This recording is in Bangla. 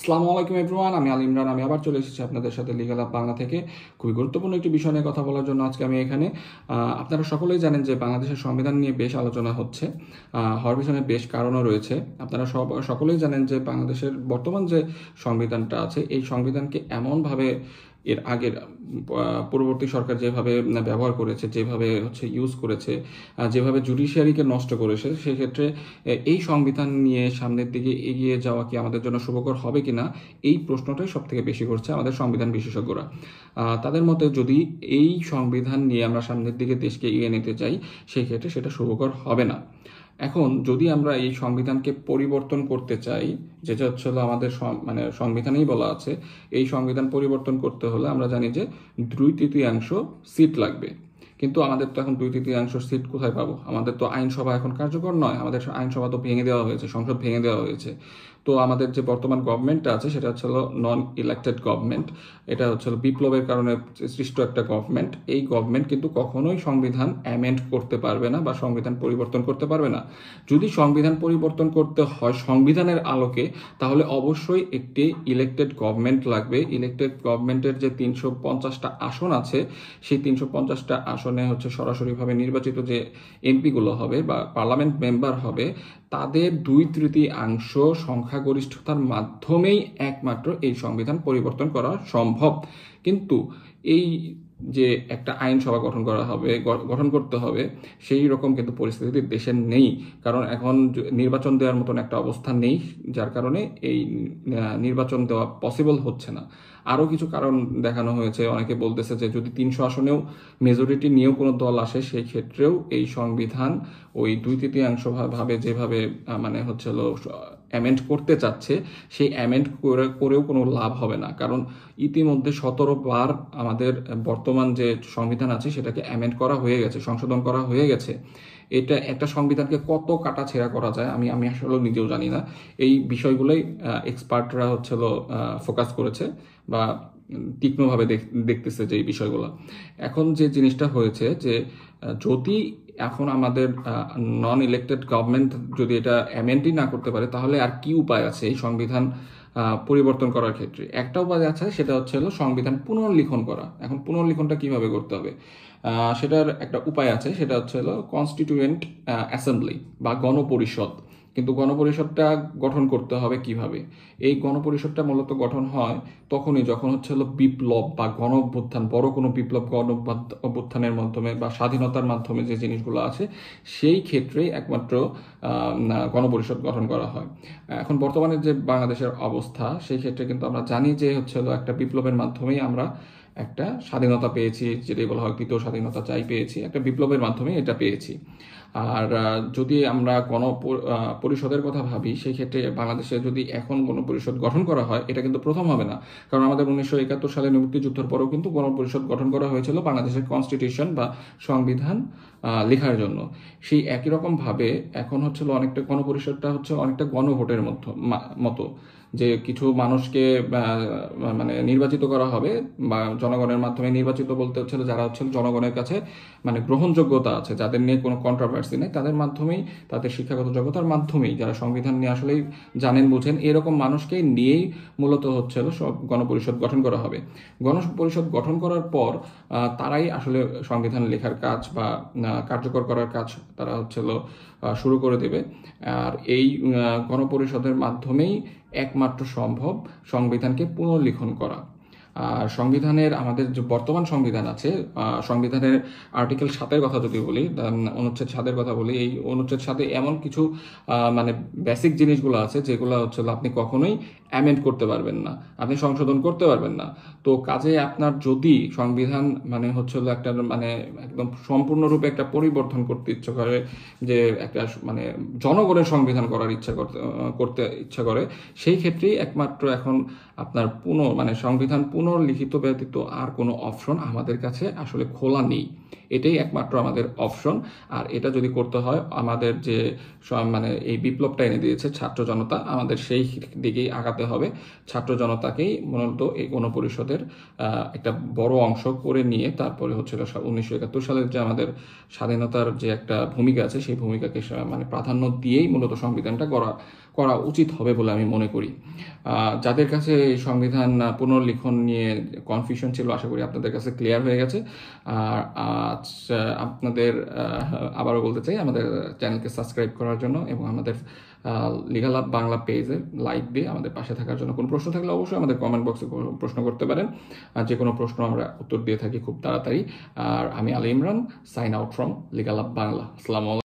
আসসালামু আলাইকুম এভরিওয়ান, আমি আল ইমরান। আমি আবার চলে এসেছি আপনাদের সাথে লিগ্যাল আপ বাংলা থেকে খুবই গুরুত্বপূর্ণ একটি বিষয় নিয়ে কথা বলার জন্য আজকে আমি এখানে। আপনারা সকলেই জানেন যে বাংলাদেশের সংবিধান নিয়ে বেশ আলোচনা হচ্ছে, হওয়ার পিছনে বেশ কারণও রয়েছে। আপনারা সকলেই জানেন যে বাংলাদেশের বর্তমান যে সংবিধানটা আছে, এই সংবিধানকে এমনভাবে এর আগের পূর্ববর্তী সরকার যেভাবে ব্যবহার করেছে, যেভাবে ইউজ করেছে, যেভাবে জুডিশিয়ারিকে নষ্ট করেছে, সেক্ষেত্রে এই সংবিধান নিয়ে সামনের দিকে এগিয়ে যাওয়া কি আমাদের জন্য শুভকর হবে কিনা, এই প্রশ্নটাই সব থেকে বেশি করছে আমাদের সংবিধান বিশেষজ্ঞরা। তাদের মতে যদি এই সংবিধান নিয়ে আমরা সামনের দিকে দেশকে এগিয়ে নিতে চাই, সেই ক্ষেত্রে সেটা শুভকর হবে না। এখন যদি আমরা এই সংবিধানকে পরিবর্তন করতে চাই, যেটা আমাদের সংবিধানেই বলা আছে, এই সংবিধান পরিবর্তন করতে হলে আমরা জানি যে 2/3 সিট লাগবে। কিন্তু আমাদের তো এখন 2/3 সিট কোথায় পাবো? আমাদের তো আইনসভা এখন কার্যকর নয়, আমাদের আইনসভা তো ভেঙে দেওয়া হয়েছে, সংসদ ভেঙে দেওয়া হয়েছে। তো আমাদের যে বর্তমান গভর্নমেন্টটা আছে সেটা নন ইলেক্টেড গভর্নমেন্ট। এটা বিপ্লবের কারণে সৃষ্ট একটা গভর্নমেন্ট। এই গভর্নমেন্ট কিন্তু কখনোই সংবিধান অ্যামেন্ড করতে পারবে না বা সংবিধান পরিবর্তন করতে পারবে না। যদি সংবিধান পরিবর্তন করতে হয় সংবিধানের আলোকে, তাহলে অবশ্যই একটি ইলেক্টেড গভর্নমেন্ট লাগবে। ইলেক্টেড গভর্নমেন্টের যে 350টা আসন আছে, সেই 350টা আসনে সরাসরিভাবে নির্বাচিত যে এমপিগুলো হবে বা পার্লামেন্ট মেম্বার হবে, তাদের 2/3 সংখ্যাগরিষ্ঠতার মাধ্যমেই একমাত্র এই সংবিধান পরিবর্তন করা সম্ভব। কিন্তু এই যে একটা আইনসভা গঠন করতে হবে, সেই রকম কিন্তু পরিস্থিতি দেশের নেই। কারণ এখন নির্বাচন দেওয়ার মতন একটা অবস্থা নেই, যার কারণে এই নির্বাচন দেওয়া পসিবল হচ্ছে না। আরও কিছু কারণ দেখানো হয়েছে। অনেকে বলতেছে যে যদি 300 আসনেও মেজরিটি নিয়েও কোনো দল আসে, সেই ক্ষেত্রেও এই সংবিধান ওই 2/3 ভাবে যেভাবে অ্যামেন্ড করতে চাচ্ছে, সেই অ্যামেন্ড করেও কোনো লাভ হবে না। কারণ ইতিমধ্যে 17 বার আমাদের বর্তমান যে সংবিধান আছে সেটাকে অ্যামেন্ড করা হয়ে গেছে, সংশোধন করা হয়ে গেছে। এটা একটা সংবিধানকে কত কাটাছেঁড়া করা যায় আমি আসলে নিজেও জানি না। এই বিষয়গুলোই এক্সপার্টরা ফোকাস করেছে বা তীক্ষ্ণভাবে দেখতেছে যে এই বিষয়গুলো। এখন যে জিনিসটা হয়েছে যে যদি এখন আমাদের নন ইলেক্টেড গভর্নমেন্ট যদি এটা অ্যামেন্ডই না করতে পারে, তাহলে আর কি উপায় আছে এই সংবিধান পরিবর্তন করার ক্ষেত্রে? একটা উপায় আছে, সেটা সংবিধান পুনর্লিখন করা। এখন পুনর্লিখনটা কিভাবে করতে হবে সেটার একটা উপায় আছে, সেটা কনস্টিটিউয়েন্ট অ্যাসেম্বলি বা গণপরিষদ। কিন্তু গণপরিষদটা গঠন করতে হবে কিভাবে? এই গণপরিষদটা মূলত গঠন হয় তখনই যখন বিপ্লব বা গণ অভ্যুত্থান, বড় কোনো বিপ্লব, গণ অভ্যুত্থানের মাধ্যমে বা স্বাধীনতার মাধ্যমে যে জিনিসগুলো আছে, সেই ক্ষেত্রেই একমাত্র গণপরিষদ গঠন করা হয়। এখন বর্তমানে যে বাংলাদেশের অবস্থা, সেই ক্ষেত্রে কিন্তু আমরা জানি যে একটা বিপ্লবের মাধ্যমেই আমরা একটা স্বাধীনতা পেয়েছি, যেটাই বলা হয় দ্বিতীয় স্বাধীনতা পেয়েছি, একটা বিপ্লবের মাধ্যমে এটা পেয়েছি। আর যদি আমরা পরিষদের কথা ভাবি, সেই ক্ষেত্রে বাংলাদেশে যদি এখন গণপরিষদ গঠন করা হয়, এটা কিন্তু প্রথম হবে না। কারণ আমাদের 1971 সালে মুক্তিযুদ্ধের পরেও কিন্তু গণপরিষদ গঠন করা হয়েছিল বাংলাদেশের কনস্টিটিউশন বা সংবিধান লেখার জন্য। সেই একই রকম ভাবে এখন অনেকটা গণপরিষদটা অনেকটা গণভোটের মতো, যে কিছু মানুষকে নির্বাচিত করা হবে বা জনগণের মাধ্যমে নির্বাচিত বলতে যারা জনগণের কাছে গ্রহণযোগ্যতা আছে, যাদের নিয়ে কোনো কন্ট্রোভার্সি নেই, তাদের মাধ্যমেই, তাদের শিক্ষাগত যোগ্যতার মাধ্যমেই, যারা সংবিধান নিয়ে আসলেই জানেন বুঝেন, এরকম মানুষকে নিয়েই মূলত সব গণপরিষদ গঠন করা হবে। গণপরিষদ গঠন করার পর তারাই আসলে সংবিধান লেখার কাজ বা কার্যকর করার কাজ তারা শুরু করে দেবে। আর এই গণপরিষদের মাধ্যমেই একমাত্র সম্ভব সংবিধানকে পুনর্লিখন করা। আর সংবিধানের, আমাদের যে বর্তমান সংবিধান আছে, সংবিধানের আর্টিকেল 7 কথা যদি বলি, অনুচ্ছেদ 7 কথা বলি, এই অনুচ্ছেদ 7 এমন কিছু বেসিক জিনিসগুলো আছে যেগুলো আপনি কখনোই অ্যামেন্ড করতে পারবেন না, আপনি সংশোধন করতে পারবেন না। তো কাজে আপনার যদি সংবিধান একটা একদম সম্পূর্ণরূপে একটা পরিবর্তন করতে ইচ্ছা করে, যে একটা জনগণের সংবিধান করার করতে ইচ্ছা করে, সেই ক্ষেত্রেই একমাত্র এখন আপনার সংবিধান পুনর্লিখিত ব্যতীত আর কোনো অপশন আমাদের কাছে আসলে খোলা নেই। এটাই একমাত্র আমাদের অপশন। আর এটা যদি করতে হয়, আমাদের যে এই বিপ্লবটা এনে দিয়েছে ছাত্র জনতা, আমাদের সেই দিকেই আগাতে হবে। ছাত্র জনতাকেই মূলত এই গণপরিষদের একটা বড় অংশ করে নিয়ে তারপরে 1971 সালের যে আমাদের স্বাধীনতার যে একটা ভূমিকা আছে, সেই ভূমিকাকে প্রাধান্য দিয়েই মূলত সংবিধানটা করা উচিত হবে বলে আমি মনে করি। যাদের কাছে এই সংবিধান পুনর্লিখন নিয়ে কনফিউশন ছিল, আশা করি আপনাদের কাছে ক্লিয়ার হয়ে গেছে। আর আজ আপনাদের আবারও বলতে চাই আমাদের চ্যানেলকে সাবস্ক্রাইব করার জন্য এবং আমাদের লিগাল আপ বাংলা পেজে লাইক দিয়ে আমাদের পাশে থাকার জন্য। কোনো প্রশ্ন থাকলে অবশ্যই আমাদের কমেন্ট বক্সে প্রশ্ন করতে পারেন, আর যে কোনো প্রশ্ন আমরা উত্তর দিয়ে থাকি খুব তাড়াতাড়ি। আর আমি Ali Imran, sign out from Legal Up Bangla. আসসালামু আলাইকুম।